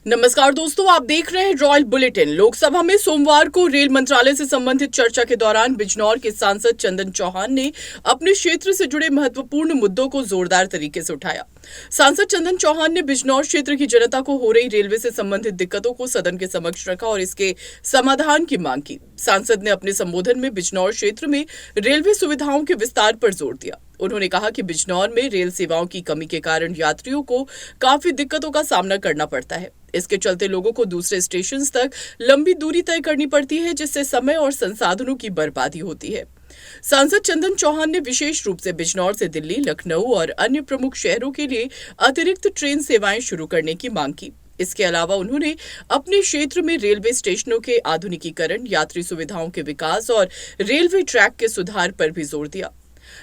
नमस्कार दोस्तों, आप देख रहे हैं रॉयल बुलेटिन। लोकसभा में सोमवार को रेल मंत्रालय से संबंधित चर्चा के दौरान बिजनौर के सांसद चंदन चौहान ने अपने क्षेत्र से जुड़े महत्वपूर्ण मुद्दों को जोरदार तरीके से उठाया। सांसद चंदन चौहान ने बिजनौर क्षेत्र की जनता को हो रही रेलवे से संबंधित दिक्कतों को सदन के समक्ष रखा और इसके समाधान की मांग की। सांसद ने अपने संबोधन में बिजनौर क्षेत्र में रेलवे सुविधाओं के विस्तार पर जोर दिया। उन्होंने कहा कि बिजनौर में रेल सेवाओं की कमी के कारण यात्रियों को काफी दिक्कतों का सामना करना पड़ता है। इसके चलते लोगों को दूसरे स्टेशन तक लंबी दूरी तय करनी पड़ती है, जिससे समय और संसाधनों की बर्बादी होती है। सांसद चंदन चौहान ने विशेष रूप से बिजनौर से दिल्ली, लखनऊ और अन्य प्रमुख शहरों के लिए अतिरिक्त ट्रेन सेवाएं शुरू करने की मांग की। इसके अलावा उन्होंने अपने क्षेत्र में रेलवे स्टेशनों के आधुनिकीकरण, यात्री सुविधाओं के विकास और रेलवे ट्रैक के सुधार पर भी जोर दिया।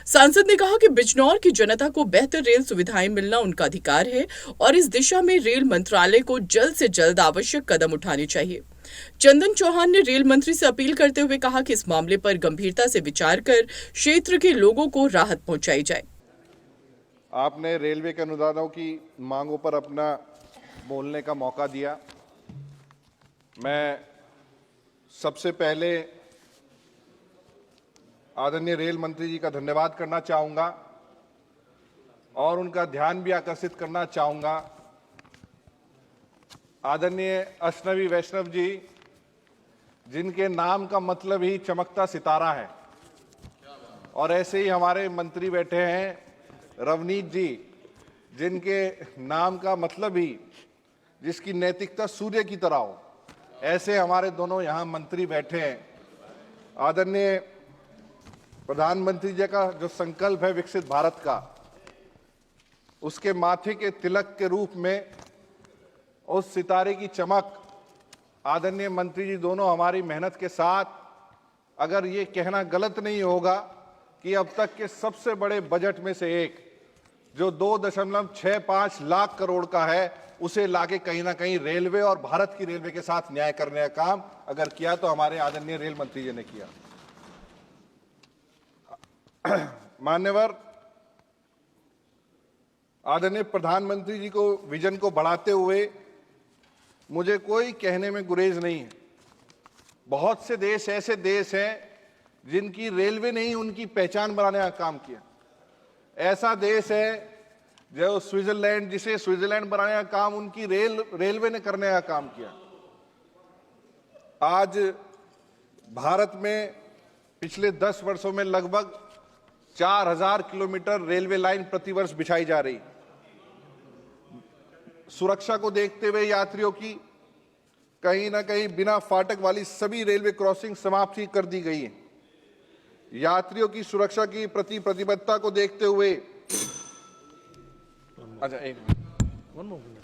सांसद ने कहा कि बिजनौर की जनता को बेहतर रेल सुविधाएं मिलना उनका अधिकार है और इस दिशा में रेल मंत्रालय को जल्द से जल्द आवश्यक कदम उठाने चाहिए। चंदन चौहान ने रेल मंत्री से अपील करते हुए कहा कि इस मामले पर गंभीरता से विचार कर क्षेत्र के लोगों को राहत पहुंचाई जाए। आपने रेलवे के अनुदानों की मांगों पर अपना बोलने का मौका दिया। मैं सबसे पहले आदरणीय रेल मंत्री जी का धन्यवाद करना चाहूँगा और उनका ध्यान भी आकर्षित करना चाहूँगा। आदरणीय अश्नवी वैष्णव जी, जिनके नाम का मतलब ही चमकता सितारा है, और ऐसे ही हमारे मंत्री बैठे हैं रवनीत जी, जिनके नाम का मतलब ही जिसकी नैतिकता सूर्य की तरह हो, ऐसे हमारे दोनों यहाँ मंत्री बैठे हैं। आदरणीय प्रधानमंत्री जी का जो संकल्प है विकसित भारत का, उसके माथे के तिलक के रूप में उस सितारे की चमक आदरणीय मंत्री जी दोनों हमारी मेहनत के साथ, अगर ये कहना गलत नहीं होगा कि अब तक के सबसे बड़े बजट में से एक जो 2.65 लाख करोड़ का है, उसे लाके कहीं ना कहीं रेलवे और भारत की रेलवे के साथ न्याय करने का काम अगर किया तो हमारे आदरणीय रेल मंत्री जी ने किया। मान्यवर, आदरणीय प्रधानमंत्री जी को विजन को बढ़ाते हुए मुझे कोई कहने में गुरेज नहीं है। बहुत से देश ऐसे देश हैं जिनकी रेलवे ने ही उनकी पहचान बनाने का काम किया। ऐसा देश है जो स्विट्जरलैंड, जिसे स्विट्जरलैंड बनाने का काम उनकी रेलवे ने करने का काम किया। आज भारत में पिछले 10 वर्षों में लगभग 4000 किलोमीटर रेलवे लाइन प्रतिवर्ष बिछाई जा रही। सुरक्षा को देखते हुए यात्रियों की कहीं ना कहीं बिना फाटक वाली सभी रेलवे क्रॉसिंग समाप्त ही कर दी गई है। यात्रियों की सुरक्षा की प्रति प्रतिबद्धता को देखते हुए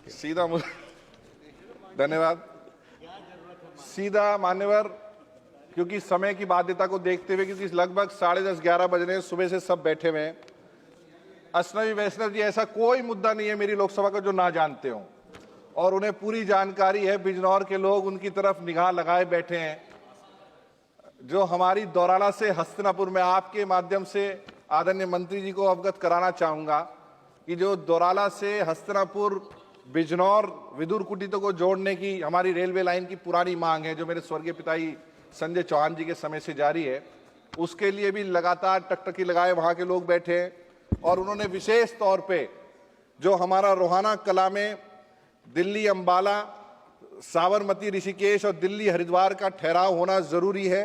सीधा धन्यवाद। सीधा मान्यवर, क्योंकि समय की बाध्यता को देखते हुए, क्योंकि लगभग 10:30-11 बज रहे हैं, सुबह से सब बैठे हुए हैं। अश्नवी वैष्णव जी, ऐसा कोई मुद्दा नहीं है मेरी लोकसभा का जो ना जानते हो, और उन्हें पूरी जानकारी है। बिजनौर के लोग उनकी तरफ निगाह लगाए बैठे हैं। जो हमारी दौराला से हस्तिनापुर में आपके माध्यम से आदरणीय मंत्री जी को अवगत कराना चाहूँगा कि जो दौराला से हस्तिनापुर, बिजनौर, विदुर कुटी को जोड़ने की हमारी रेलवे लाइन की पुरानी मांग है, जो मेरे स्वर्गीय पिताजी संजय चौहान जी के समय से जारी है, उसके लिए भी लगातार टकटकी लगाए वहाँ के लोग बैठे हैं। और उन्होंने विशेष तौर पे जो हमारा रोहाना कला में दिल्ली अंबाला, साबरमती ऋषिकेश और दिल्ली हरिद्वार का ठहराव होना ज़रूरी है,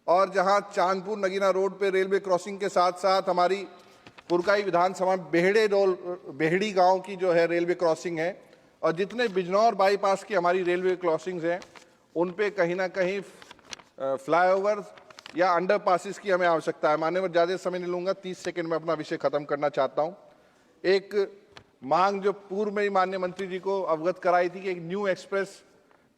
और जहाँ चांदपुर नगीना रोड पे रेलवे क्रॉसिंग के साथ साथ हमारी पुरकाई विधानसभा बेहड़ी गांव की जो है रेलवे क्रॉसिंग है, और जितने बिजनौर बाईपास की हमारी रेलवे क्रॉसिंग्स हैं उन पे कहीं ना कहीं फ्लाईओवर या अंडर पासिस की हमें आवश्यकता है। मान्यवर, ज़्यादा समय नहीं लूँगा, 30 सेकंड में अपना विषय खत्म करना चाहता हूँ। एक मांग जो पूर्व में ही माननीय मंत्री जी को अवगत कराई थी कि एक न्यू एक्सप्रेस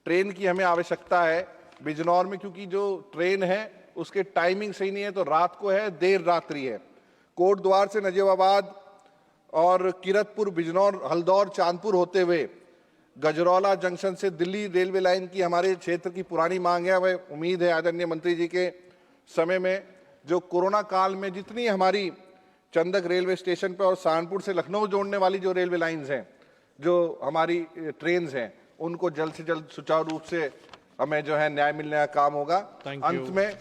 ट्रेन की हमें आवश्यकता है बिजनौर में, क्योंकि जो ट्रेन है उसके टाइमिंग सही नहीं है, तो रात को है, देर रात्रि है। कोटद्वार से नजीबाबाद और किरतपुर, बिजनौर, हल्दौर, चांदपुर होते हुए गजरौला जंक्शन से दिल्ली रेलवे लाइन की हमारे क्षेत्र की पुरानी मांग है। वह उम्मीद है आदरणीय मंत्री जी के समय में जो कोरोना काल में जितनी हमारी चंदक रेलवे स्टेशन पर और सहारनपुर से लखनऊ जोड़ने वाली जो रेलवे लाइंस हैं, जो हमारी ट्रेन्स हैं, उनको जल्द से जल्द सुचारू रूप से हमें जो है न्याय मिलने का काम होगा। अंत में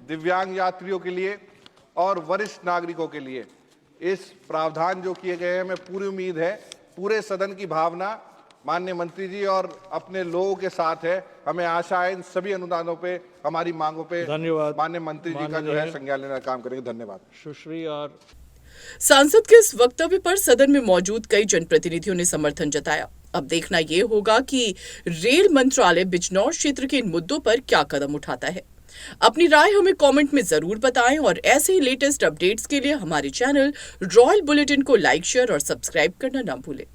दिव्यांग यात्रियों के लिए और वरिष्ठ नागरिकों के लिए इस प्रावधान जो किए गए हैं, मैं पूरी उम्मीद है पूरे सदन की भावना माननीय मंत्री जी और अपने लोगों के साथ है। हमें आशा है इन सभी अनुदानों पे, हमारी मांगों पे धन्यवाद माननीय मंत्री जी का जो है संज्ञान लेने का काम करेंगे। धन्यवाद। सुश्री और सांसद के इस वक्तव्य पर सदन में मौजूद कई जनप्रतिनिधियों ने समर्थन जताया। अब देखना यह होगा कि रेल मंत्रालय बिजनौर क्षेत्र के इन मुद्दों पर क्या कदम उठाता है। अपनी राय हमें कमेंट में जरूर बताएं और ऐसे ही लेटेस्ट अपडेट्स के लिए हमारे चैनल रॉयल बुलेटिन को लाइक, शेयर और सब्सक्राइब करना ना भूलें।